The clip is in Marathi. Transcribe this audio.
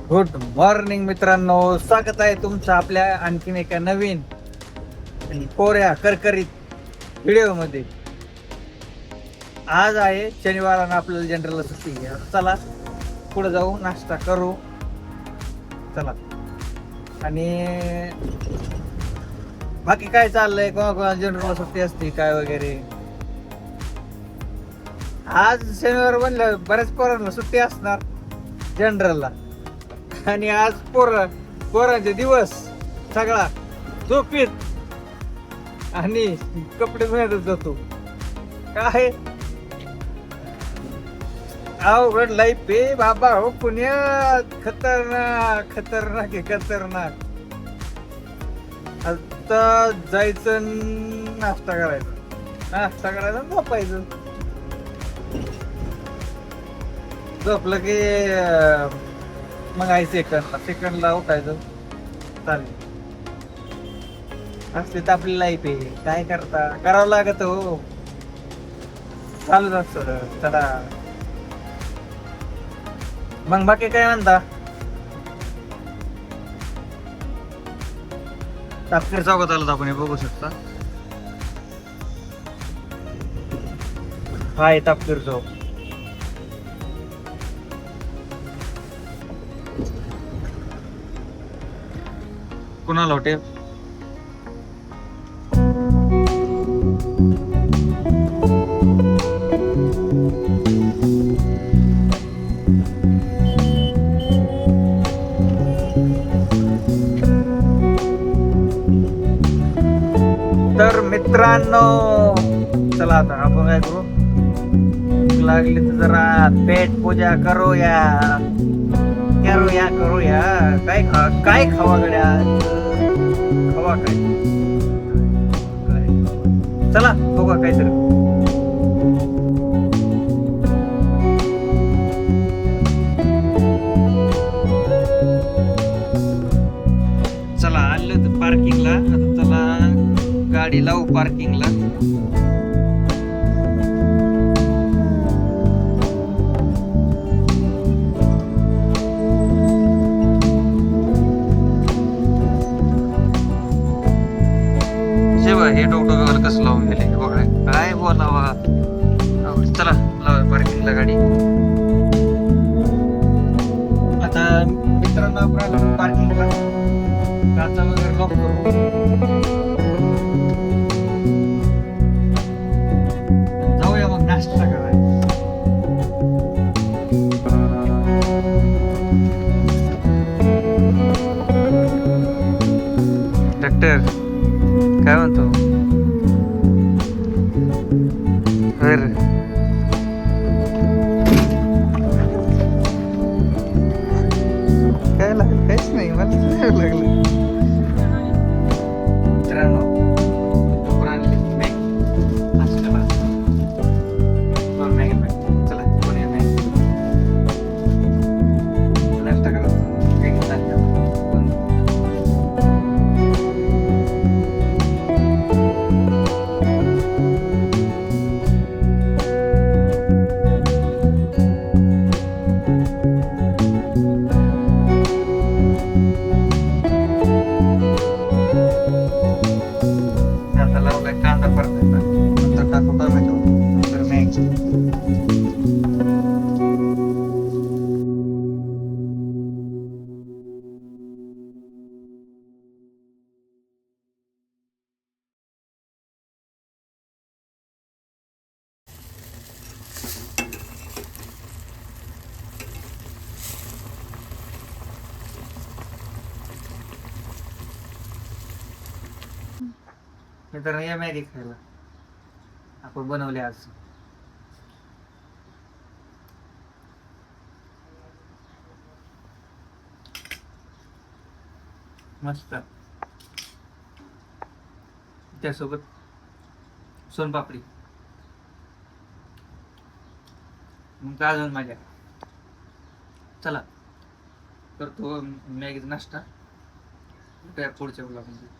गुड मॉर्निंग मित्रांनो, स्वागत आहे तुमचं आपल्या आणखीन एका नवीन आणि कोऱ्या करकरीत व्हिडिओ मध्ये. आज आहे शनिवार आणि आपल्याला जनरल सुट्टी आहे. चला पुढे जाऊ, नाश्ता करू. चला. आणि बाकी काय चाललंय, कोणा जनरल सुट्टी असते काय वगैरे. आज शनिवार म्हणलं बऱ्याच पोरांना सुट्टी असणार जनरलला. आणि आज पोरांचे दिवस सगळा झोपीत आणि कपडे धुण्यातच जातो. काय अवघड लाईफ आहे बाबा हो पुण्यात. खतरनाक खतरनाक आहे खतरनाक. आता जायचं, नाश्ता करायचा झोपायचं. झोपलं की मग आहे सेकंडला उठायचं. चालेल, असली तर आपली लाईफ आहे. काय करता, करावं लागत हो. चालूच असत. चला मग बाकी काय म्हणता. तापकीर चौकात आलो आपण, हे बघू शकता. हा आहे तापकीर चौक. कुणाला हॉटेल तर मित्रांनो, चला आता आपण काय करू, लागली तर जरा पेट पूजा करूया. काय खावा गड्या, खावा काय. चला बघा काहीतरी. चला आलं तर पार्किंगला. आता चला गाडी लावू पार्किंगला. हे डोकं कसं लावून गेले बघा. काय बोलावा. चला लावा पार्किंगला गाडी. आता मित्रांनो आपण पार्किंगला काचा वगैरे लॉक करू. जाऊया मग नाश्ता करायला. डॉक्टर काय म्हणतो. काय लागलं, काहीच नाही मला लागलं. मित्रांनो चला नाश्ता करा. तर या मॅगी खायला आपण बनवले आज. मस्त. त्यासोबत सोनपापडी. मग काय अजून माझ्या. चला करतो मॅगीचा नाश्ता. पुढच्या ब्लॉगमध्ये.